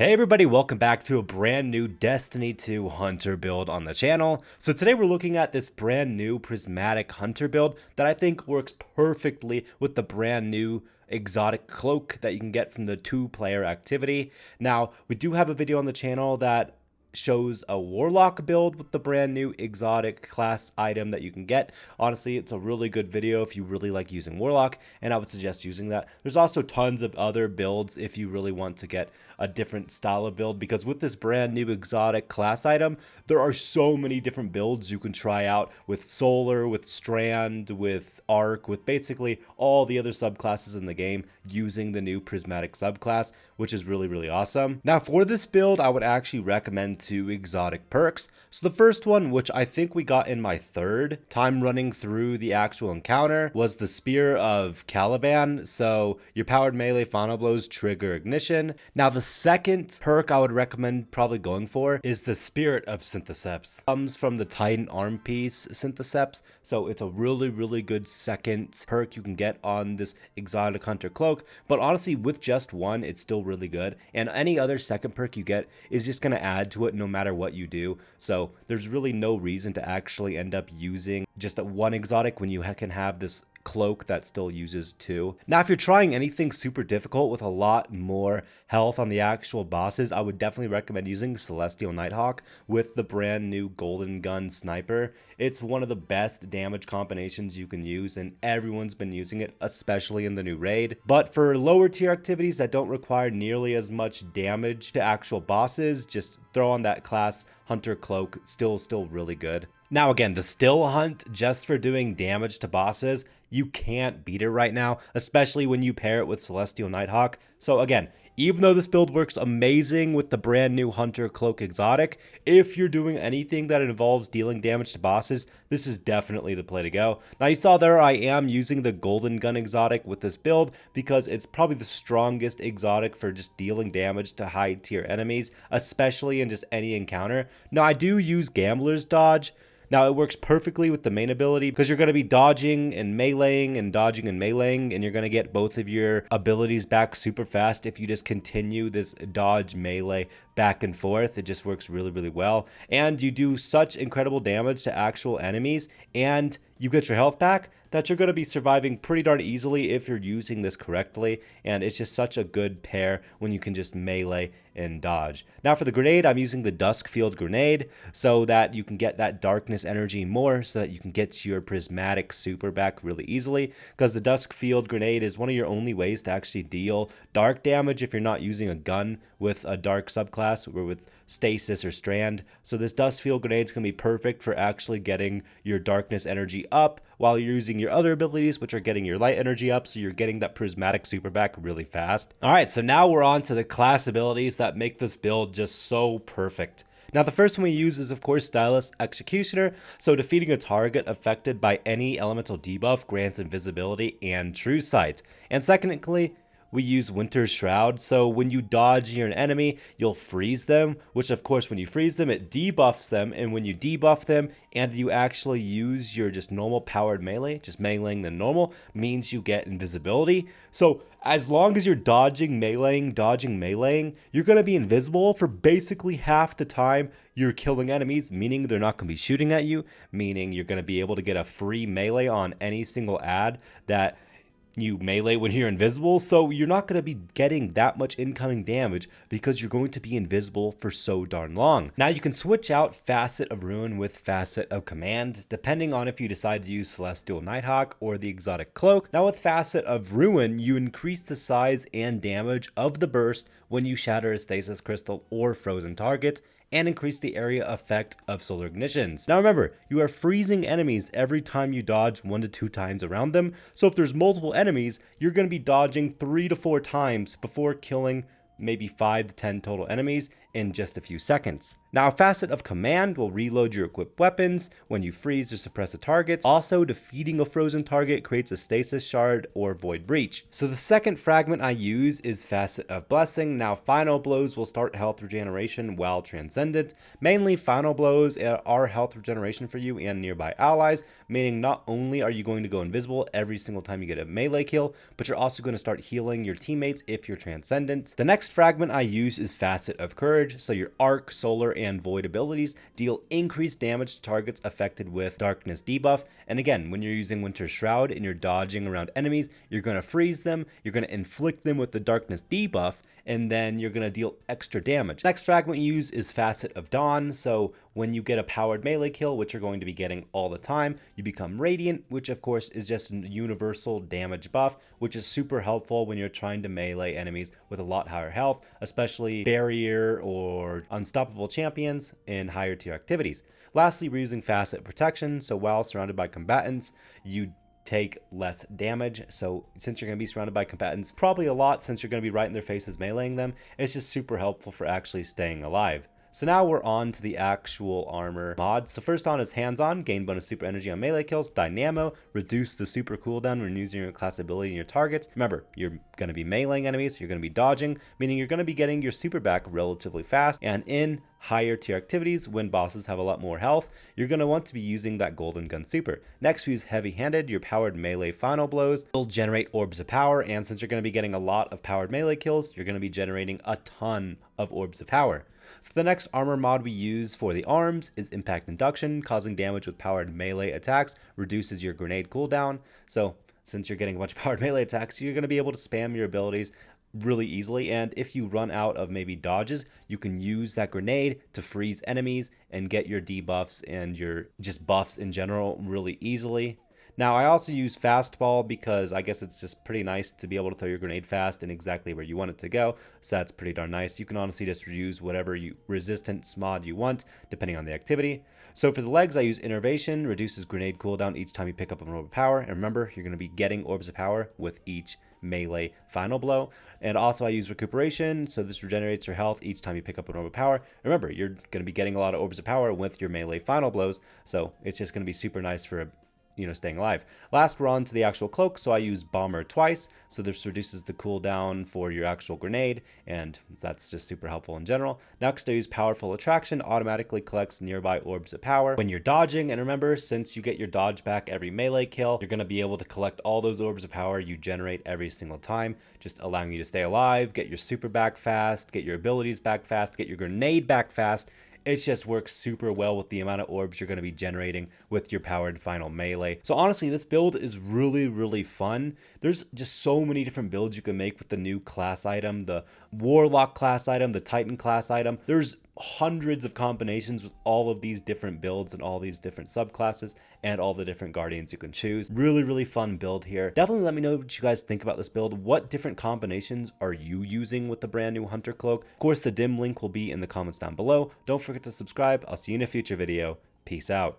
Hey everybody, welcome back to a brand new Destiny 2 Hunter build on the channel. So today we're looking at this brand new Prismatic Hunter build that I think works perfectly with the brand new exotic cloak that you can get from the 2-player activity. Now, we do have a video on the channel that shows a warlock build with the brand new exotic class item that you can get. Honestly, it's a really good video if you really like using warlock, and I would suggest using that. There's also tons of other builds if you really want to get a different style of build, because with this brand new exotic class item, there are so many different builds you can try out with solar, with strand, with arc, with basically all the other subclasses in the game using the new prismatic subclass, which is really awesome. Now for this build, I would actually recommend 2 exotic perks. So the first one, which I think we got in my 3rd time running through the actual encounter, was the Spear of Caliban. So your powered melee final blows trigger ignition. Now the second perk I would recommend probably going for is the Spirit of Syntheseps. Comes from the Titan arm piece Syntheseps, so it's a really good second perk you can get on this exotic hunter cloak. But honestly, with just one, it's still really good, and any other second perk you get is just going to add to it no matter what you do. So there's really no reason to actually end up using just one exotic when you can have this cloak that still uses 2. Now if you're trying anything super difficult with a lot more health on the actual bosses, I would definitely recommend using Celestial Nighthawk with the brand new golden gun sniper. It's one of the best damage combinations you can use, and everyone's been using it, especially in the new raid. But for lower tier activities that don't require nearly as much damage to actual bosses, just throw on that class hunter cloak. Still really good. Now again, the still hunt just for doing damage to bosses, you can't beat it right now, especially when you pair it with Celestial Nighthawk. So again, even though this build works amazing with the brand new Hunter Cloak exotic, if you're doing anything that involves dealing damage to bosses, this is definitely the play to go. Now you saw there I am using the Golden Gun exotic with this build because it's probably the strongest exotic for just dealing damage to high tier enemies, especially in just any encounter. Now I do use Gambler's Dodge. Now it works perfectly with the main ability because you're going to be dodging and meleeing and dodging and meleeing, and you're going to get both of your abilities back super fast if you just continue this dodge melee back and forth. It just works really well, and you do such incredible damage to actual enemies, and you get your health back that you're going to be surviving pretty darn easily if you're using this correctly. And it's just such a good pair when you can just melee and dodge. Now for the grenade, I'm using the Dusk Field grenade so that you can get that darkness energy more, so that you can get your prismatic super back really easily, because the Dusk Field grenade is one of your only ways to actually deal dark damage if you're not using a gun with a dark subclass or with stasis or strand. So this Dusk Field grenade is going to be perfect for actually getting your darkness energy up while you're using your other abilities, which are getting your light energy up, so you're getting that prismatic super back really fast. All right, so now we're on to the class abilities that make this build just so perfect. Now the first one we use is of course Stylus Executioner. So defeating a target affected by any elemental debuff grants invisibility and true sight. And secondly, we use Winter's Shroud. So when you dodge near an enemy, you'll freeze them, which of course when you freeze them, it debuffs them. And when you debuff them and you actually use your just normal powered melee, just meleeing them normal, means you get invisibility. So as long as you're dodging, meleeing, you're going to be invisible for basically half the time you're killing enemies, meaning they're not going to be shooting at you, meaning you're going to be able to get a free melee on any single ad that you melee when you're invisible. So you're not going to be getting that much incoming damage because you're going to be invisible for so darn long. Now you can switch out Facet of Ruin with Facet of Command depending on if you decide to use Celestial Nighthawk or the exotic cloak. Now with Facet of Ruin, you increase the size and damage of the burst when you shatter a stasis crystal or frozen target, and increase the area effect of solar ignitions. Now remember, you are freezing enemies every time you dodge 1 to 2 times around them. So if there's multiple enemies, you're going to be dodging 3 to 4 times before killing maybe 5 to 10 total enemies in just a few seconds. Now, a Facet of Command will reload your equipped weapons when you freeze or suppress a target. Also, defeating a frozen target creates a stasis shard or void breach. So the second fragment I use is Facet of Blessing. Now, final blows will start health regeneration while transcendent. Mainly, final blows are health regeneration for you and nearby allies, meaning not only are you going to go invisible every single time you get a melee kill, but you're also going to start healing your teammates if you're transcendent. The next next fragment I use is Facet of Courage. So your Arc, Solar, and Void abilities deal increased damage to targets affected with Darkness debuff. And again, when you're using Winter Shroud and you're dodging around enemies, you're going to freeze them, you're going to inflict them with the Darkness debuff, and then you're going to deal extra damage. Next fragment you use is Facet of Dawn. So when you get a powered melee kill, which you're going to be getting all the time, you become Radiant, which of course is just a universal damage buff, which is super helpful when you're trying to melee enemies with a lot higher health, especially barrier or unstoppable champions in higher tier activities. Lastly, we're using Facet Protection. So while surrounded by combatants, you take less damage. So since you're going to be surrounded by combatants, probably a lot since you're going to be right in their faces meleeing them, it's just super helpful for actually staying alive. So now we're on to the actual armor mods. So first on is hands-on, gain bonus super energy on melee kills. Dynamo, reduce the super cooldown when using your class ability in your targets. Remember, you're going to be meleeing enemies, you're going to be dodging, meaning you're going to be getting your super back relatively fast. And in higher tier activities, when bosses have a lot more health, you're going to want to be using that golden gun super. Next, we use heavy-handed. Your powered melee final blows will generate orbs of power, and since you're going to be getting a lot of powered melee kills, you're going to be generating a ton of orbs of power. So the next armor mod we use for the arms is Impact Induction. Causing damage with powered melee attacks reduces your grenade cooldown. So since you're getting a bunch of powered melee attacks, you're going to be able to spam your abilities really easily, and if you run out of maybe dodges, you can use that grenade to freeze enemies and get your debuffs and your just buffs in general really easily. Now, I also use Fastball because I guess it's just pretty nice to be able to throw your grenade fast and exactly where you want it to go. So that's pretty darn nice. You can honestly just use whatever resistance mod you want, depending on the activity. So for the legs, I use Innervation, reduces grenade cooldown each time you pick up an orb of power. And remember, you're going to be getting orbs of power with each melee final blow. And also I use Recuperation, so this regenerates your health each time you pick up an orb of power. Remember, you're going to be getting a lot of orbs of power with your melee final blows, so it's just going to be super nice for staying alive. Last, we're on to the actual cloak. So I use Bomber twice. So this reduces the cooldown for your actual grenade, and that's just super helpful in general. Next, I use Powerful Attraction. Automatically collects nearby orbs of power when you're dodging. And remember, since you get your dodge back every melee kill, you're going to be able to collect all those orbs of power you generate every single time, just allowing you to stay alive, get your super back fast, get your abilities back fast, get your grenade back fast. It just works super well with the amount of orbs you're going to be generating with your powered final melee. So honestly, this build is really, really fun. There's just so many different builds you can make with the new class item, the Warlock class item, the Titan class item. There's hundreds of combinations with all of these different builds and all these different subclasses and all the different guardians you can choose. Really, really fun build here. Definitely let me know what you guys think about this build. What different combinations are you using with the brand new Hunter Cloak? Of course, the dim link will be in the comments down below. Don't forget to subscribe. I'll see you in a future video. Peace out.